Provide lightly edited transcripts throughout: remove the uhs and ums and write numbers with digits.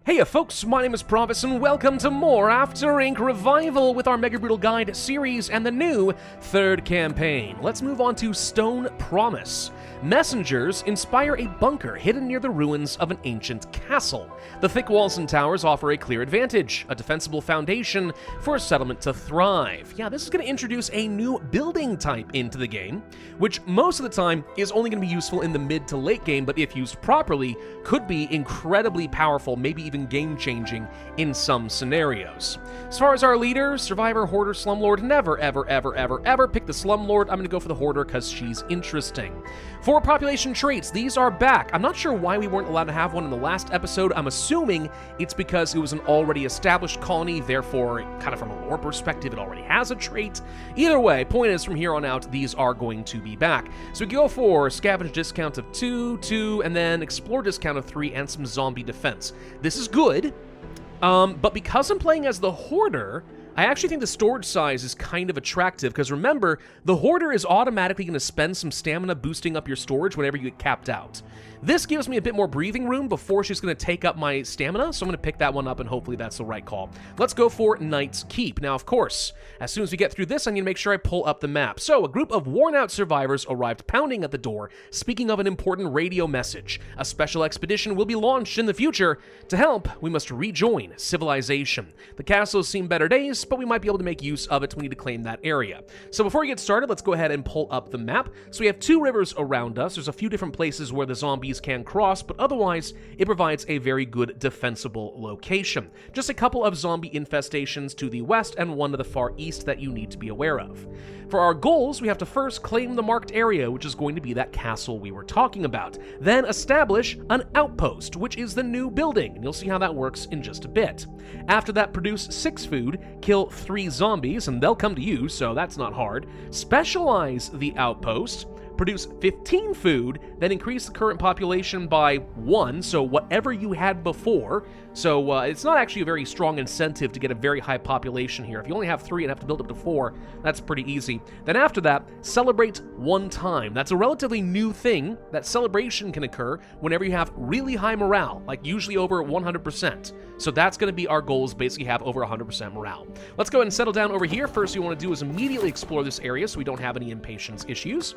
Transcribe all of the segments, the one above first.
Hey folks, my name is Pravus and welcome to more After Ink Revival with our Mega Brutal Guide series and the new third campaign. Let's move on to Stone Promise. Messengers inspire a bunker hidden near the ruins of an ancient castle. The thick walls and towers offer a clear advantage, a defensible foundation for a settlement to thrive. Yeah, this is going to introduce a new building type into the game, which most of the time is only going to be useful in the mid to late game, but if used properly, could be incredibly powerful, maybe even game-changing in some scenarios. As far as our leader, Survivor, Hoarder, Slumlord, never, ever pick the Slumlord. I'm going to go for the Hoarder because she's interesting. For population traits, these are back. I'm not sure why we weren't allowed to have one in the last episode. I'm assuming it's because it was an already established colony, therefore, kind of from a lore perspective, it already has a trait. Either way, point is, from here on out, these are going to be back. So we go for Scavenge discount of 2, and then Explore discount of 3, and some Zombie defense. This is good, but because I'm playing as the Hoarder, I actually think the storage size is kind of attractive, because remember, the Hoarder is automatically going to spend some stamina boosting up your storage whenever you get capped out. This gives me a bit more breathing room before she's going to take up my stamina, so I'm going to pick that one up, and hopefully that's the right call. Let's go for Knight's Keep. Now, of course, as soon as we get through this, I need to make sure I pull up the map. So, a group of worn-out survivors arrived pounding at the door, speaking of an important radio message. A special expedition will be launched in the future. To help, we must rejoin civilization. The castle has seen better days, but we might be able to make use of it. We need to claim that area. So before we get started, let's go ahead and pull up the map. So we have 2 rivers around us. There's a few different places where the zombies can cross, but otherwise, it provides a very good defensible location. Just a couple of zombie infestations to the west and one to the far east that you need to be aware of. For our goals, we have to first claim the marked area, which is going to be that castle we were talking about. Then establish an outpost, which is the new building, and you'll see how that works in just a bit. After that, produce 6 food, kill 3 zombies, and they'll come to you, so that's not hard. Specialize the outpost, produce 15 food, then increase the current population by 1, so whatever you had before. So it's not actually a very strong incentive to get a very high population here. If you only have 3 and have to build up to 4, that's pretty easy. Then after that, celebrate 1 time. That's a relatively new thing. That celebration can occur whenever you have really high morale, like usually over 100%. So that's going to be our goals, basically have over 100% morale. Let's go ahead and settle down over here. First thing we want to do is immediately explore this area so we don't have any impatience issues.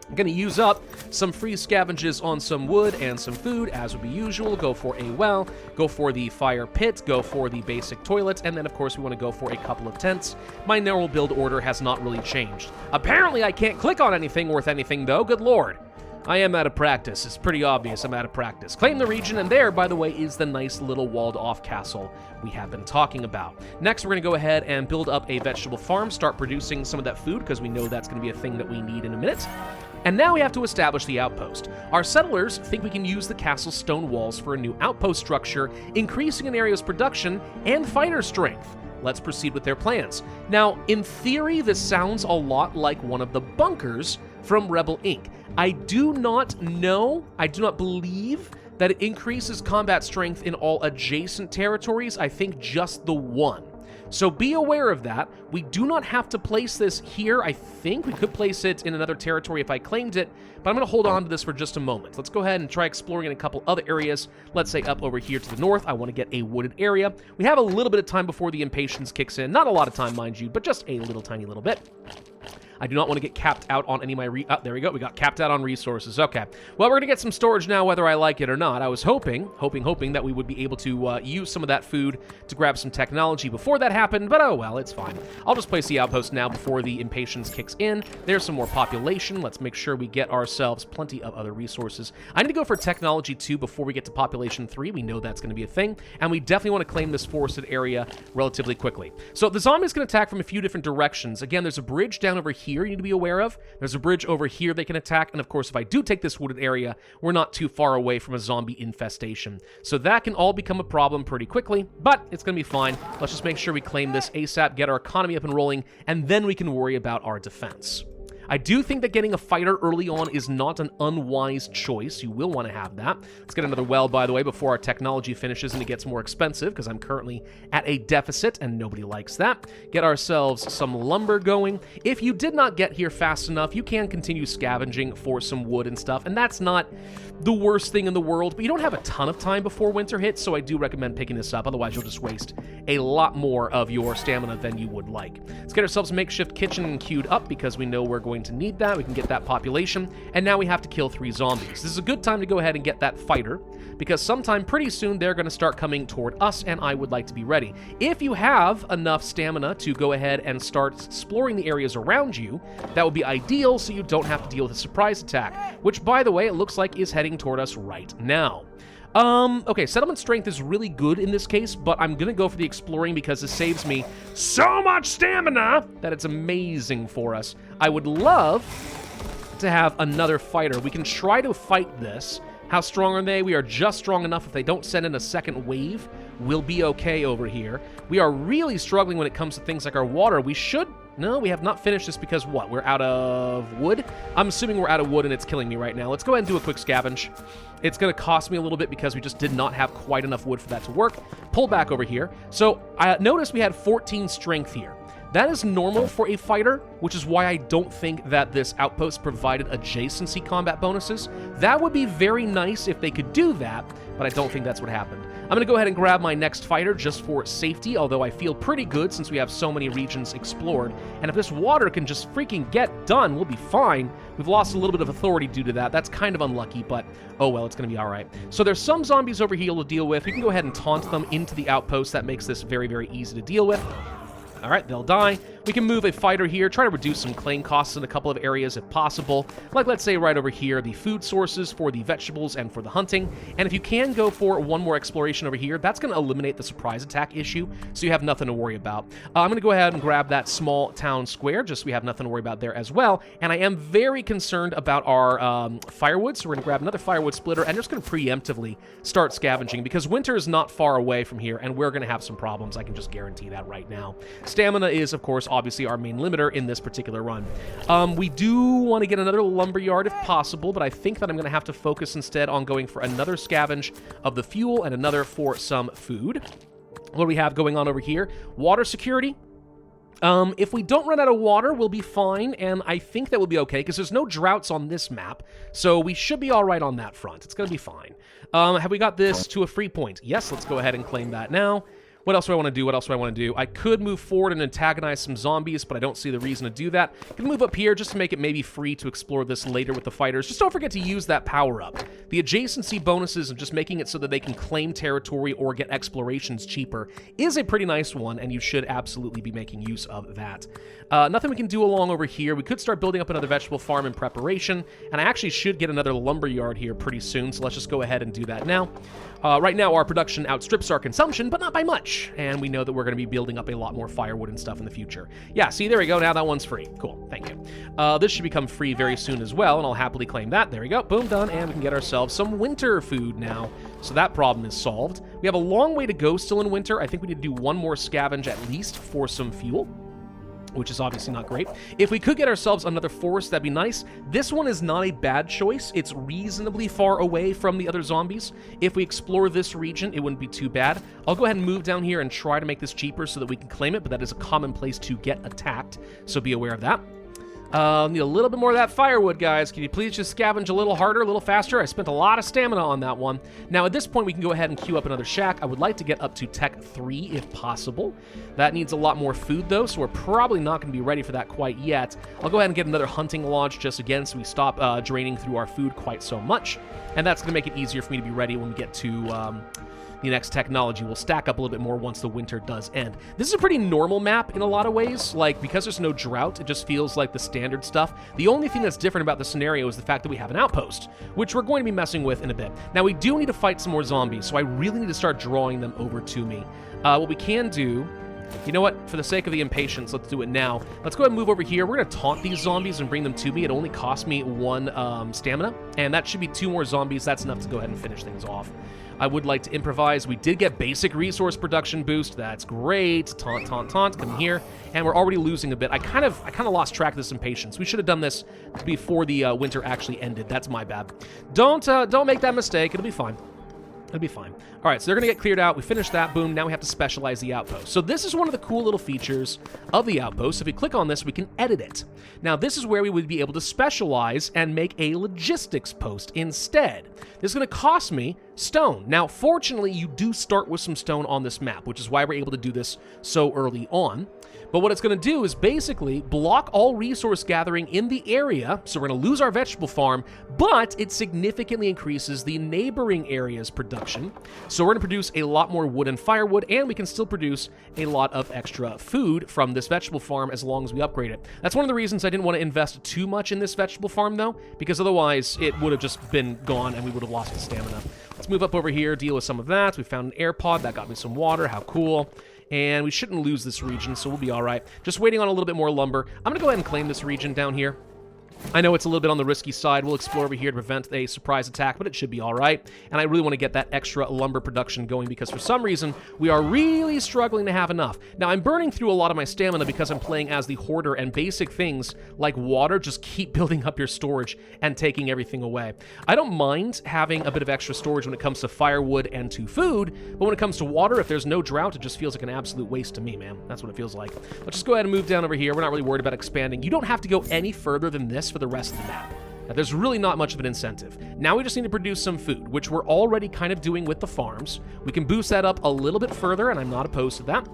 I'm going to use up some free scavenges on some wood and some food, as would be usual. Go for a well, go for the fire pit, go for the basic toilet, and then, of course, we want to go for a couple of tents. My normal build order has not really changed. Apparently, I can't click on anything worth anything, though. Good lord. I am out of practice. It's pretty obvious I'm out of practice. Claim the region, and there, by the way, is the nice little walled-off castle we have been talking about. Next, we're going to go ahead and build up a vegetable farm, start producing some of that food, because we know that's going to be a thing that we need in a minute. And now we have to establish the outpost. Our settlers think we can use the castle's stone walls for a new outpost structure, increasing an area's production and fighter strength. Let's proceed with their plans. Now, in theory, this sounds a lot like one of the bunkers from Rebel Inc. I do not believe that it increases combat strength in all adjacent territories. I think just the one. So be aware of that. We do not have to place this here. I think we could place it in another territory if I claimed it, but I'm going to hold on to this for just a moment. Let's go ahead and try exploring in a couple other areas. Let's say up over here to the north, I want to get a wooded area. We have a little bit of time before the impatience kicks in. Not a lot of time, mind you, but just a little tiny little bit. I do not want to get capped out on any of my there we go. We got capped out on resources. Okay. Well, we're going to get some storage now, whether I like it or not. I was hoping that we would be able to use some of that food to grab some technology before that happened, but oh well, it's fine. I'll just place the outpost now before the impatience kicks in. There's some more population. Let's make sure we get ourselves plenty of other resources. I need to go for technology 2 before we get to population 3. We know that's going to be a thing, and we definitely want to claim this forested area relatively quickly. So the zombies can attack from a few different directions. Again, there's a bridge down over here you need to be aware of. There's a bridge over here they can attack, and of course, if I do take this wooded area, we're not too far away from a zombie infestation. So that can all become a problem pretty quickly, but it's going to be fine. Let's just make sure we claim this ASAP, get our economy up and rolling, and then we can worry about our defense. I do think that getting a fighter early on is not an unwise choice. You will want to have that. Let's get another well, by the way, before our technology finishes and it gets more expensive, because I'm currently at a deficit, and nobody likes that. Get ourselves some lumber going. If you did not get here fast enough, you can continue scavenging for some wood and stuff, and that's not the worst thing in the world, but you don't have a ton of time before winter hits, so I do recommend picking this up. Otherwise, you'll just waste a lot more of your stamina than you would like. Let's get ourselves a makeshift kitchen queued up, because we know we're going to need that. We can get that population, and now we have to kill 3 zombies. This is a good time to go ahead and get that fighter, because sometime pretty soon they're going to start coming toward us, and I would like to be ready. If you have enough stamina to go ahead and start exploring the areas around you, that would be ideal, so you don't have to deal with a surprise attack, which, by the way, it looks like is heading toward us right now. Okay, settlement strength is really good in this case, but I'm gonna go for the exploring because it saves me so much stamina that it's amazing for us. I would love to have another fighter. We can try to fight this. How strong are they? We are just strong enough. If they don't send in a second wave, we'll be okay over here. We are really struggling when it comes to things like our water. We should... No, we have not finished this because what? We're out of wood? I'm assuming we're out of wood and it's killing me right now. Let's go ahead and do a quick scavenge. It's going to cost me a little bit because we just did not have quite enough wood for that to work. Pull back over here. So I noticed we had 14 strength here. That is normal for a fighter, which is why I don't think that this outpost provided adjacency combat bonuses. That would be very nice if they could do that, but I don't think that's what happened. I'm going to go ahead and grab my next fighter just for safety, although I feel pretty good since we have so many regions explored. And if this water can just freaking get done, we'll be fine. We've lost a little bit of authority due to that. That's kind of unlucky, but oh well, it's going to be all right. So there's some zombies over here to deal with. We can go ahead and taunt them into the outpost. That makes this very, very easy to deal with. All right, they'll die. We can move a fighter here, try to reduce some claim costs in a couple of areas if possible. Like, let's say right over here, the food sources for the vegetables and for the hunting. And if you can go for one more exploration over here, that's going to eliminate the surprise attack issue, so you have nothing to worry about. I'm going to go ahead and grab that small town square, just so we have nothing to worry about there as well. And I am very concerned about our firewood, so we're going to grab another firewood splitter and just going to preemptively start scavenging, because winter is not far away from here, and we're going to have some problems. I can just guarantee that right now. Stamina is, of course, obviously our main limiter in this particular run. We do want to get another lumberyard if possible, but I think that I'm going to have to focus instead on going for another scavenge of the fuel and another for some food. What do we have going on over here? Water security. If we don't run out of water, we'll be fine, and I think that will be okay, because there's no droughts on this map, so we should be all right on that front. It's going to be fine. Have we got this to a free point? Yes, let's go ahead and claim that now. What else do I want to do? What else do I want to do? I could move forward and antagonize some zombies, but I don't see the reason to do that. I can move up here just to make it maybe free to explore this later with the fighters. Just don't forget to use that power-up. The adjacency bonuses and just making it so that they can claim territory or get explorations cheaper is a pretty nice one, and you should absolutely be making use of that. Nothing we can do along over here. We could start building up another vegetable farm in preparation, and I actually should get another lumberyard here pretty soon, so let's just go ahead and do that now. Right now, our production outstrips our consumption, but not by much, and we know that we're going to be building up a lot more firewood and stuff in the future. Yeah, see, there we go. Now that one's free. Cool, thank you. This should become free very soon as well, and I'll happily claim that. There we go. Boom, done, and we can get ourselves some winter food now, so that problem is solved. We have a long way to go still in winter. I think we need to do one more scavenge at least for some fuel, which is obviously not great. If we could get ourselves another forest, that'd be nice. This one is not a bad choice. It's reasonably far away from the other zombies. If we explore this region, it wouldn't be too bad. I'll go ahead and move down here and try to make this cheaper so that we can claim it, but that is a common place to get attacked, so be aware of that. Need a little bit more of that firewood, guys. Can you please just scavenge a little harder, a little faster? I spent a lot of stamina on that one. Now, at this point, we can go ahead and queue up another shack. I would like to get up to Tech 3 if possible. That needs a lot more food, though, so we're probably not going to be ready for that quite yet. I'll go ahead and get another hunting lodge just again so we stop draining through our food quite so much. And that's going to make it easier for me to be ready when we get to the next technology. Will stack up a little bit more once the winter does end. This is a pretty normal map in a lot of ways. Like, because there's no drought, it just feels like the standard stuff. The only thing that's different about the scenario is the fact that we have an outpost, which we're going to be messing with in a bit. Now, we do need to fight some more zombies, so I really need to start drawing them over to me. What we can do... You know what? For the sake of the impatience, let's do it now. Let's go ahead and move over here. We're going to taunt these zombies and bring them to me. It only cost me 1 stamina, and that should be 2 more zombies. That's enough to go ahead and finish things off. I would like to improvise. We did get basic resource production boost. That's great. Taunt, taunt, taunt. Come here. And we're already losing a bit. I kind of lost track of this impatience. We should have done this before the winter actually ended. That's my bad. Don't make that mistake. It'll be fine. It'll be fine. All right, so they're going to get cleared out. We finished that. Boom. Now we have to specialize the outpost. So this is one of the cool little features of the outpost. If we click on this, we can edit it. Now, this is where we would be able to specialize and make a logistics post instead. This is going to cost me stone. Now, fortunately, you do start with some stone on this map, which is why we're able to do this so early on. But what it's going to do is basically block all resource gathering in the area, so we're going to lose our vegetable farm, but it significantly increases the neighboring area's production. So we're going to produce a lot more wood and firewood, and we can still produce a lot of extra food from this vegetable farm as long as we upgrade it. That's one of the reasons I didn't want to invest too much in this vegetable farm, though, because otherwise it would have just been gone and we would have lost the stamina. Let's move up over here, deal with some of that. We found an air pod. That got me some water. How cool. And we shouldn't lose this region, so we'll be all right. Just waiting on a little bit more lumber. I'm going to go ahead and claim this region down here. I know it's a little bit on the risky side. We'll explore over here to prevent a surprise attack, but it should be all right. And I really want to get that extra lumber production going because for some reason, we are really struggling to have enough. Now, I'm burning through a lot of my stamina because I'm playing as the hoarder, and basic things like water just keep building up your storage and taking everything away. I don't mind having a bit of extra storage when it comes to firewood and to food, but when it comes to water, if there's no drought, it just feels like an absolute waste to me, man. That's what it feels like. Let's just go ahead and move down over here. We're not really worried about expanding. You don't have to go any further than this for the rest of the map. Now, there's really not much of an incentive. Now we just need to produce some food, which we're already kind of doing with the farms. We can boost that up a little bit further, and I'm not opposed to that.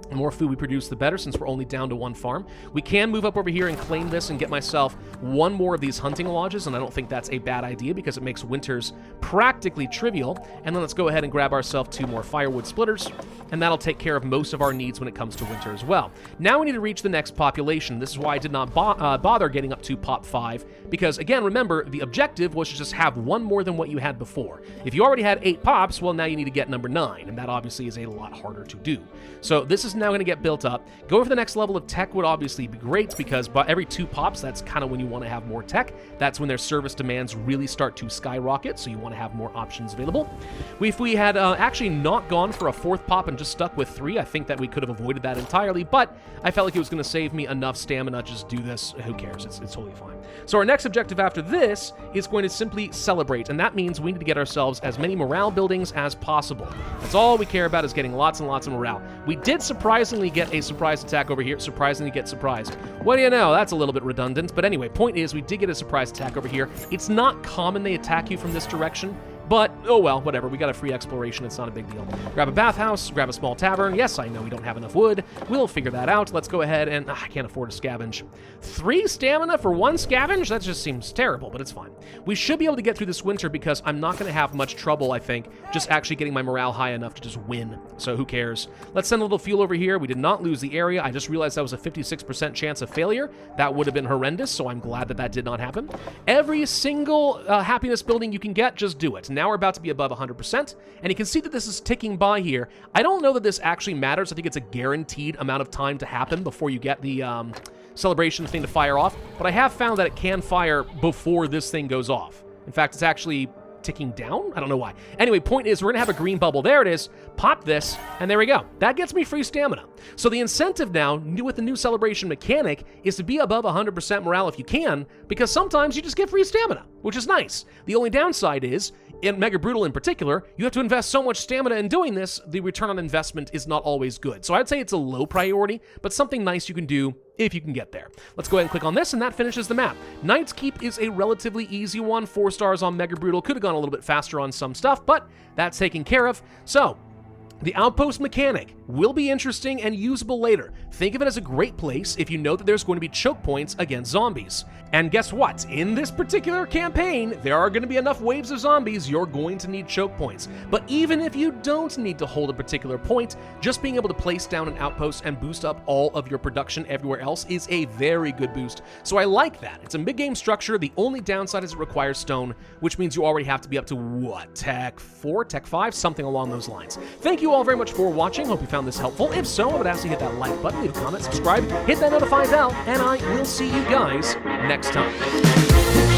The more food we produce, the better, since we're only down to one farm. We can move up over here and claim this and get myself one more of these hunting lodges, and I don't think that's a bad idea because it makes winters practically trivial. And then let's go ahead and grab ourselves 2 more firewood splitters, and that'll take care of most of our needs when it comes to winter as well. Now we need to reach the next population. This is why I did not bother getting up to pop 5, because again, remember, the objective was to just have one more than what you had before. If you already had 8 pops, well, now you need to get number 9, and that obviously is a lot harder to do. So this is now going to get built up. Go for the next level of tech would obviously be great, because by every 2 pops, that's kind of when you want to have more tech. That's when their service demands really start to skyrocket, so you want to have more options available. If we had actually not gone for a 4th pop and just stuck with 3, I think that we could have avoided that entirely, but I felt like it was going to save me enough stamina to just do this. Who cares? It's totally fine. So our next objective after this is going to simply celebrate, and that means we need to get ourselves as many morale buildings as possible. That's all we care about, is getting lots and lots of morale. We did surprisingly get a surprise attack over here. Surprisingly get surprised. What do you know? That's a little bit redundant, but anyway, point is we did get a surprise attack over here. It's not common they attack you from this direction, but, oh well, whatever. We got a free exploration. It's not a big deal. Grab a bathhouse, grab a small tavern. Yes, I know we don't have enough wood. We'll figure that out. Let's go ahead and... I can't afford to scavenge. 3 stamina for 1 scavenge? That just seems terrible, but it's fine. We should be able to get through this winter because I'm not going to have much trouble, I think, just actually getting my morale high enough to just win. So who cares? Let's send a little fuel over here. We did not lose the area. I just realized that was a 56% chance of failure. That would have been horrendous, so I'm glad that that did not happen. Every single happiness building you can get, just do it. Now we're about to be above 100%, and you can see that this is ticking by here. I don't know that this actually matters. I think it's a guaranteed amount of time to happen before you get the celebration thing to fire off, but I have found that it can fire before this thing goes off. In fact, it's actually ticking down? I don't know why. Anyway, point is, we're gonna have a green bubble. There it is. Pop this, and there we go. That gets me free stamina. So the incentive now, with the new celebration mechanic, is to be above 100% morale if you can, because sometimes you just get free stamina, which is nice. The only downside is, in Mega Brutal in particular, you have to invest so much stamina in doing this, the return on investment is not always good. So I'd say it's a low priority, but something nice you can do if you can get there. Let's go ahead and click on this, and that finishes the map. Knight's Keep is a relatively easy one. 4 stars on Mega Brutal. Could have gone a little bit faster on some stuff, but that's taken care of. So, the outpost mechanic will be interesting and usable later. Think of it as a great place if you know that there's going to be choke points against zombies. And guess what? In this particular campaign, there are going to be enough waves of zombies, you're going to need choke points. But even if you don't need to hold a particular point, just being able to place down an outpost and boost up all of your production everywhere else is a very good boost. So I like that. It's a mid-game structure. The only downside is it requires stone, which means you already have to be up to, what, Tech 4, Tech 5? Something along those lines. Thank you all very much for watching. Hope you found this helpful. If so, I would ask you to hit that like button, leave a comment, subscribe, hit that notify bell, and I will see you guys next time.